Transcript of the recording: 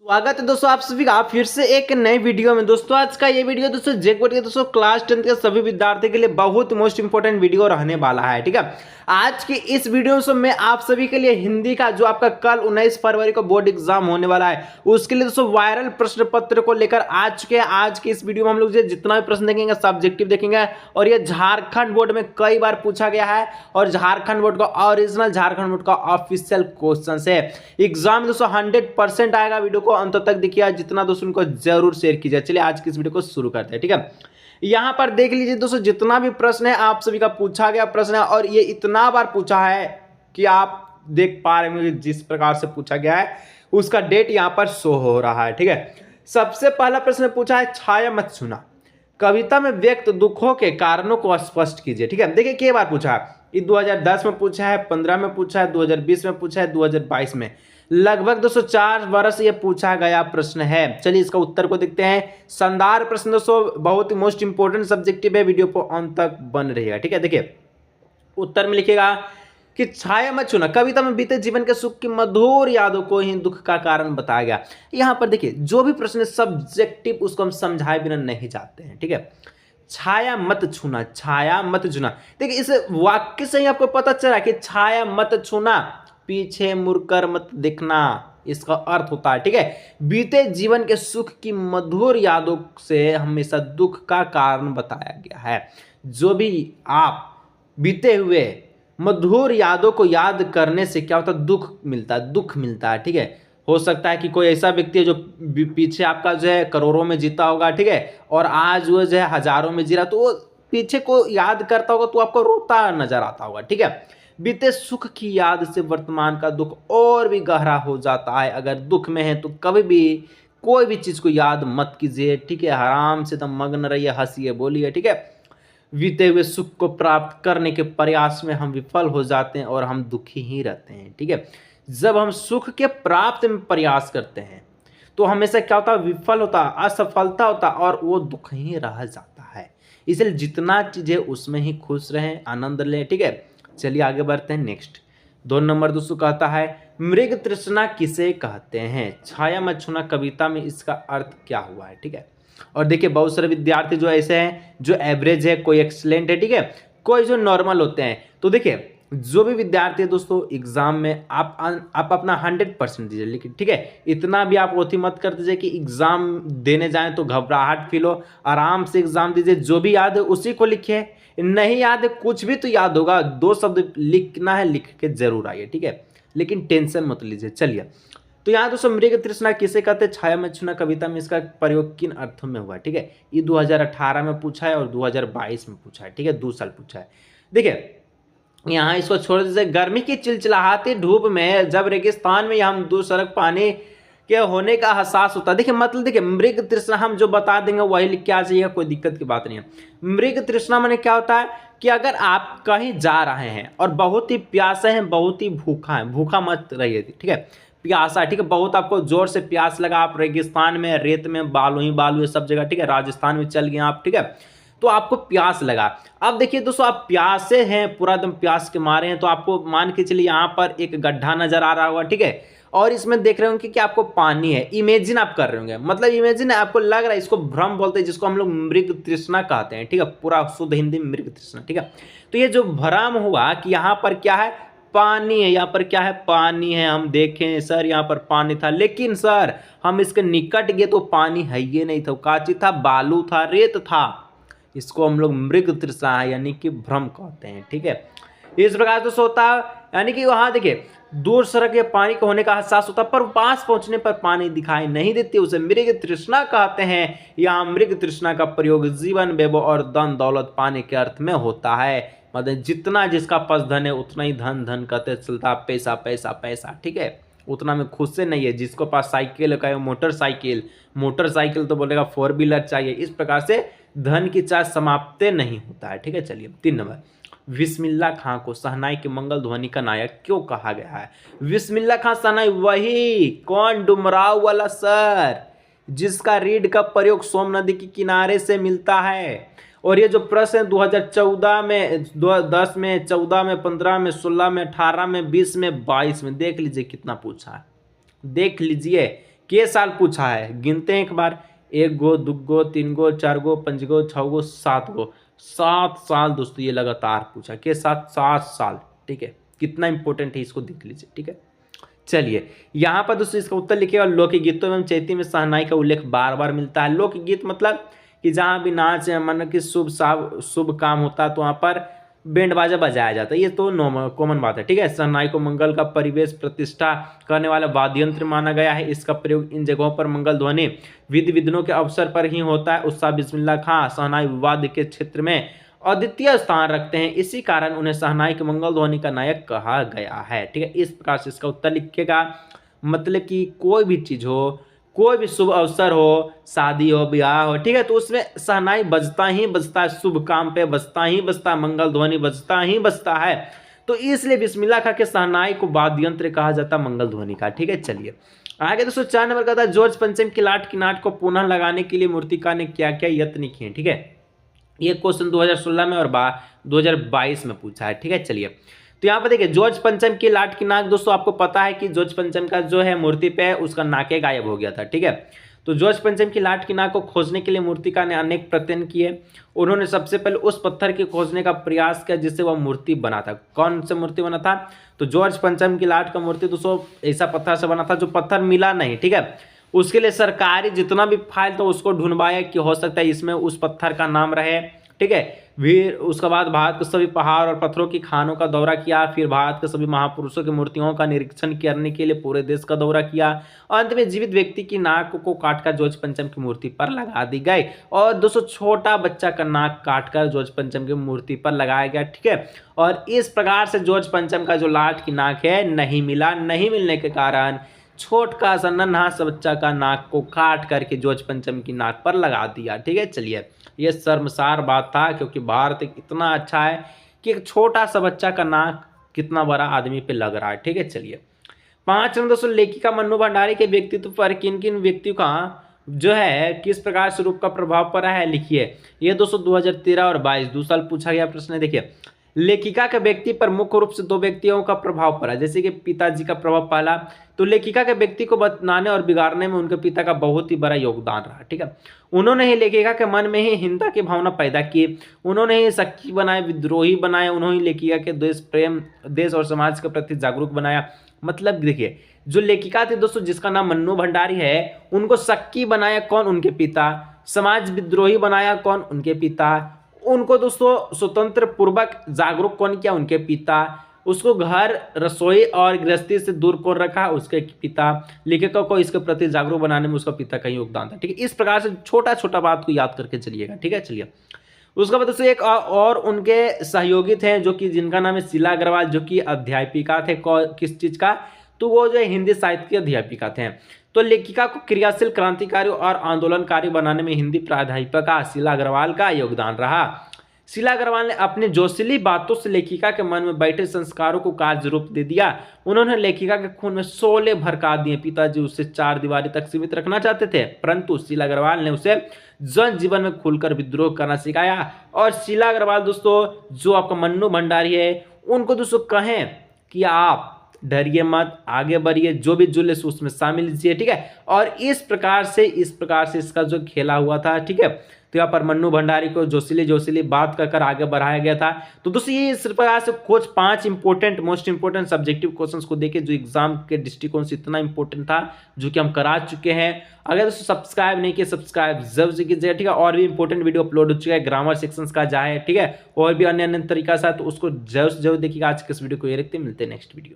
स्वागत है दोस्तों आप सभी का फिर से एक नई वीडियो में। दोस्तों आज का ये वीडियो दोस्तों जैकपॉट के दोस्तों क्लास 10 के सभी विद्यार्थी के लिए बहुत मोस्ट इंपोर्टेंट वीडियो रहने वाला है। ठीक है, आज की इस वीडियो में मैं आप सभी के लिए हिंदी का जो आपका कल 19 फरवरी को बोर्ड एग्जाम होने वाला है उसके लिए दोस्तों वायरल प्रश्न पत्र को लेकर आ चुके हैं। आज की इस वीडियो में हम लोग जितना भी प्रश्न देखेंगे सब्जेक्टिव देखेंगे और ये झारखंड बोर्ड में कई बार पूछा गया है और झारखंड बोर्ड का ओरिजिनल झारखंड बोर्ड का ऑफिशियल क्वेश्चन है। एग्जाम दोस्तों 100% आएगा। वीडियो को अंत तक देखिए, जितना दोस्तों उनको जरूर शेयर कीजिए। चलिए आज की इस वीडियो को शुरू करते हैं। ठीक है, यहां पर देख लीजिए दोस्तों जितना भी प्रश्न है आप सभी का पूछा गया प्रश्न है और ये इतना बार पूछा है कि आप देख पा रहे होंगे जिस प्रकार से पूछा गया है उसका डेट यहां पर शो हो रहा है। ठीक है, सबसे पहला प्रश्न पूछा है छाया मत छूना, कविता में व्यक्त दुखों के कारणों को स्पष्ट कीजिए। ठीक है, देखिए कई बार पूछा है, ये 2010 में पूछा है, 15 में पूछा है, 2020 में पूछा है, 2022 में, लगभग 204 वर्ष ये पूछा गया प्रश्न है। चलिए इसका उत्तर को देखते हैं। शानदार प्रश्न दोस्तों, बहुत ही मोस्ट इंपोर्टेंट सब्जेक्टिव है, वीडियो को अंत तक बन रहेगा। ठीक है, देखिए उत्तर में लिखेगा कि छाया मत छूना, कविता में बीते जीवन के सुख की मधुर यादों को ही दुख का कारण बताया गया। यहां पर देखिए जो भी प्रश्न सब्जेक्टिव उसको हम समझाए बिना नहीं जाते हैं। ठीक है, छाया मत छूना, छाया मत छूना, देखिए इस वाक्य से ही आपको पता चला कि छाया मत छूना, पीछे मुड़कर मत देखना, इसका अर्थ होता है। ठीक है, बीते जीवन के सुख की मधुर यादों से हमेशा दुख का कारण बताया गया है। जो भी आप बीते हुए मधुर यादों को याद करने से क्या होता है, दुख मिलता है। ठीक है, हो सकता है कि कोई ऐसा व्यक्ति है जो पीछे आपका जो है करोड़ों में जीता होगा, ठीक है, और आज वो जो है हजारों में जी रहा, तो वो पीछे को याद करता होगा तो आपको रोता नजर आता होगा। ठीक है, बीते सुख की याद से वर्तमान का दुख और भी गहरा हो जाता है। अगर दुख में है तो कभी भी कोई भी चीज को याद मत कीजिए। ठीक है, आराम से एकदम मग्न रहिए, हंसिए, बोलिए। ठीक है, बीते हुए सुख को प्राप्त करने के प्रयास में हम विफल हो जाते हैं और हम दुखी ही रहते हैं। ठीक है, जब हम सुख के प्राप्त में प्रयास करते हैं तो हमेशा क्या होता है, विफल होता, असफलता होता और वो दुख ही रह जाता है। इसलिए जितना चीज है उसमें ही खुश रहें, आनंद लें। ठीक है, चलिए आगे बढ़ते हैं। नेक्स्ट 2 नंबर दोस्तों कहता है मृग तृष्णा किसे कहते हैं, छाया मत छूना कविता में इसका अर्थ क्या हुआ है। ठीक है, और देखिए बहुत सारे विद्यार्थी जो ऐसे हैं जो एवरेज है, कोई एक्सलेंट है, ठीक है, कोई जो नॉर्मल होते हैं। तो देखिए जो भी विद्यार्थी है दोस्तों एग्जाम में आप अपना 100% दीजिए, लेकिन ठीक है इतना भी आप ओथी मत कर दीजिए कि एग्जाम देने जाएं तो घबराहट फील हो। आराम से एग्जाम दीजिए, जो भी याद है उसी को लिखिए, नहीं याद है कुछ भी तो याद होगा, 2 शब्द लिखना है, लिख के जरूर आइए। ठीक है, लेकिन टेंशन मत लीजिए। चलिए तो यहाँ दोस्तों मृग तृष्णा किसे कहते हैं, छाया मत छूना कविता में इसका प्रयोग किन अर्थों में हुआ है। ठीक है, ये 2018 में पूछा है और 2022 में पूछा है। ठीक है, 2 साल पूछा है। देखिए यहाँ इसको छोड़ दीजिए। गर्मी की चिलचिलाहटी धूप में जब रेगिस्तान में हम दो सड़क पानी के होने का एहसास होता है। देखिए मतलब देखिए मृग तृष्णा हम जो बता देंगे वही लिख के आ जाइए, कोई दिक्कत की बात नहीं है। मृग तृष्णा माने क्या होता है कि अगर आप कहीं जा रहे हैं और बहुत ही प्यासे हैं, बहुत ही भूखा है, भूखा मत रहिए। ठीक है, प्यासा, ठीक है, बहुत आपको जोर से प्यास लगा, आप रेगिस्तान में, रेत में, बालू ही बालू है सब जगह, ठीक है, राजस्थान में चल गए आप, ठीक है, तो आपको प्यास लगा। अब देखिए दोस्तों आप प्यासे हैं, पूरा एकदम प्यास के मारे हैं, तो आपको मान के चलिए यहाँ पर एक गड्ढा नजर आ रहा होगा, ठीक है, और इसमें देख रहे होंगे कि आपको पानी है, इमेजिन आप कर रहे होंगे, मतलब इमेजिन आपको लग रहा है, इसको भ्रम बोलते हैं, जिसको हम लोग मृग तृष्णा कहते हैं। ठीक है, पूरा शुद्ध हिंदी में मृग तृष्णा। ठीक है, तो ये जो भ्रम हुआ कि यहाँ पर क्या है, पानी है, यहाँ पर क्या है, पानी है, हम देखें सर यहाँ पर पानी था, लेकिन सर हम इसके निकट गए तो पानी है ये नहीं था, काची था, बालू था, रेत था। इसको हम लोग मृग तृष्णा है यानी कि भ्रम कहते हैं। ठीक है, इस प्रकार से होता है, यानी कि वहां देखिए दूर सड़क या पानी का होने का एहसास होता है पर पास पहुंचने पर पानी दिखाई नहीं देती, उसे मृग तृष्णा कहते हैं। यहाँ मृग तृष्णा का प्रयोग जीवन, वैभव और धन दौलत पाने के अर्थ में होता है। मतलब जितना जिसका पास धन है उतना ही धन धन कहते चलता, पैसा पैसा पैसा। ठीक है, उतना में खुद से नहीं है, जिसको पास साइकिल है, मोटरसाइकिल तो बोलेगा 4 व्हीलर चाहिए। इस प्रकार से धन की चाह समाप्त नहीं होता है। ठीक है, चलिए 3 नंबर, बिस्मिल्लाह खां को शहनाई के मंगल ध्वनि का नायक क्यों कहा गया है। बिस्मिल्लाह खां शहनाई वही कौन, डुमराव वाला सर, जिसका रीड का प्रयोग सोम नदी के किनारे से मिलता है। और ये जो प्रश्न 2014 में, 10 में, 14 में, 15 में, 16 में, 18 में, 20 में, 22 में, देख लीजिए कितना पूछा है, देख लीजिए के साल पूछा है, गिनते हैं एक बार, 1 गो 2 गो 3 गो 4 गो 5 गो 6 गो 7 गो, 7 साल दोस्तों ये लगातार पूछा, के साथ 7 साल। ठीक है, कितना इंपॉर्टेंट है इसको देख लीजिए। ठीक है, चलिए यहाँ पर दोस्तों इसका उत्तर लिखिए। और लोकगीतों एवं चैती में शहनाई का उल्लेख बार बार मिलता है। लोकगीत मतलब कि जहाँ भी नाच है, मन की शुभ काम होता है तो वहाँ पर बैंड बाजा बजाया जाता है, ये तो कॉमन बात है। ठीक है, शहनाई को मंगल का परिवेश प्रतिष्ठा करने वाला वाद्य यंत्र माना गया है। इसका प्रयोग इन जगहों पर मंगल ध्वनि विधि विधानों के अवसर पर ही होता है। उस्ताद बिस्मिल्लाह खां शहनाई वाद्य के क्षेत्र में अद्वितीय स्थान रखते हैं, इसी कारण उन्हें शहनाई के मंगल ध्वनि का नायक कहा गया है। ठीक है, इस प्रकार से इसका उत्तर लिखिएगा। मतलब कि कोई भी चीज हो, कोई भी शुभ अवसर हो, शादी हो, ब्याह हो, ठीक है, तो उसमें शहनाई बजता ही बजता है, शुभ काम पे बजता ही बजता है, मंगल ध्वनि बजता ही बजता है। तो इसलिए बिस्मिल्लाह खा के शहनाई को वाद्य यंत्र कहा जाता है मंगल ध्वनि का। ठीक है, चलिए आगे दोस्तों 4 नंबर का था, जॉर्ज पंचम की लाट की नाट को पुनः लगाने के लिए मूर्तिकार ने क्या क्या यत्न किए। ठीक है, ये क्वेश्चन 2016 में और 2022 में पूछा है। ठीक है, चलिए तो यहाँ पर देखिए जॉर्ज पंचम की लाट की नाक, दोस्तों आपको पता है कि जॉर्ज पंचम का जो है मूर्ति पे उसका नाके गायब हो गया था। ठीक है, तो जॉर्ज पंचम की लाट की नाक को खोजने के लिए मूर्तिकार ने अनेक प्रयत्न किए। उन्होंने सबसे पहले उस पत्थर के खोजने का प्रयास किया जिससे वह मूर्ति बना था। कौन सा मूर्ति बना था? तो जॉर्ज पंचम की लाट का मूर्ति दोस्तों ऐसा पत्थर से बना था जो पत्थर मिला नहीं। ठीक है, उसके लिए सरकारी जितना भी फाइल था उसको ढूंढवाया कि हो सकता है इसमें उस पत्थर का नाम रहे। ठीक है, फिर उसके बाद भारत के सभी पहाड़ और पत्थरों की खानों का दौरा किया। फिर भारत के सभी महापुरुषों की मूर्तियों का निरीक्षण करने के लिए पूरे देश का दौरा किया। अंत में जीवित व्यक्ति की नाक को काटकर जॉर्ज पंचम की मूर्ति पर लगा दी गई। और दोस्तों छोटा बच्चा का नाक काटकर जॉर्ज पंचम की मूर्ति पर लगाया गया। ठीक है, और इस प्रकार से जॉर्ज पंचम का जो लाट की नाक है नहीं मिला। नहीं मिलने के कारण छोटा सा नन्हा सा बच्चा का नाक को काट करके जॉर्ज पंचम की नाक पर लगा दिया। ठीक है, चलिए ये शर्मसार बात था, क्योंकि भारत इतना अच्छा है कि एक छोटा सा बच्चा का नाक कितना बड़ा आदमी पे लग रहा है। ठीक है, चलिए 5 नंबर दोस्तों, लेखिका मन्नू भंडारी के व्यक्तित्व पर किन किन व्यक्तियों का जो है किस प्रकार से रूप का प्रभाव पड़ा है लिखिए। ये दोस्तों 2013 और 22 2 साल पूछा गया प्रश्न है। देखिए लेखिका के व्यक्ति पर मुख्य रूप से 2 व्यक्तियों का प्रभाव पड़ा, जैसे कि पिताजी का प्रभाव पड़ा। तो लेखिका के व्यक्ति को बनाने और बिगाड़ने में उनके पिता का बहुत ही बड़ा योगदान रहा। ठीक है, उन्होंने ही लेखिका के मन में ही हिंसा की भावना पैदा की। उन्होंने ही शक्ति बनाए, विद्रोही बनाए। उन्होंने लेखिका के देश प्रेम, देश और समाज के प्रति जागरूक बनाया। मतलब देखिए जो लेखिका थी दोस्तों जिसका नाम मन्नू भंडारी है, उनको शक्ति बनाया कौन? उनके पिता। समाज विद्रोही बनाया कौन? उनके पिता। उनको दोस्तों स्वतंत्र पूर्वक जागरूक कौन किया? उनके पिता। उसको घर, रसोई और गृहस्थी से दूर कौन रखा? उसके पिता। लेखिका को इसके प्रति जागरूक बनाने में उसका पिता का योगदान था। ठीक है, इस प्रकार से छोटा छोटा बात को याद करके चलिएगा। ठीक है, चलिए उसके बाद दोस्तों एक और उनके सहयोगी थे जो कि जिनका नाम है शीला अग्रवाल, जो कि अध्यापिका थे किस चीज का? तो वो जो हिंदी साहित्य की अध्यापिका थे। तो लेखिका को क्रियाशील, क्रांतिकारी और आंदोलनकारी बनाने में हिंदी प्राध्यापिका शीला अग्रवाल का योगदान रहा। शीला अग्रवाल ने अपनी जोशीली बातों से लेखिका के मन में बैठे संस्कारों को कार्य रूप दे दिया। उन्होंने लेखिका के खून में शोले भड़का दिए। पिताजी उसे 4 दीवारी तक सीमित रखना चाहते थे, परंतु शीला अग्रवाल ने उसे जन जीवन में खुलकर विद्रोह करना सिखाया। और शीला अग्रवाल दोस्तों जो आपका मन्नू भंडारी है, उनको दोस्तों कहें कि आप डरिए मत, आगे बढ़िए, जो भी जुल्म उसमें शामिल लीजिए। ठीक है, और इस प्रकार से इसका जो खेला हुआ था। ठीक है, तो यहाँ पर मन्नू भंडारी को जोशीली बात कर आगे बढ़ाया गया था। तो दोस्तों ये इस प्रकार से कुछ 5 important, most important subjective questions को देखे जो एग्जाम के दृष्टिकोण से इतना इंपॉर्टेंट था, जो कि हम करा चुके हैं। अगर दोस्तों सब्सक्राइब नहीं किया, सब्सक्राइब जरूर से कीजिएगा। ठीक है, और भी इंपॉर्टेंट वीडियो अपलोड हो चुका है, ग्रामर सेक्शंस का जाए। ठीक है, और भी अन्य तरीका से, तो उसको जरूर देखिएगा। आज के इस वीडियो को ये रखते हैं, मिलते हैं नेक्स्ट वीडियो।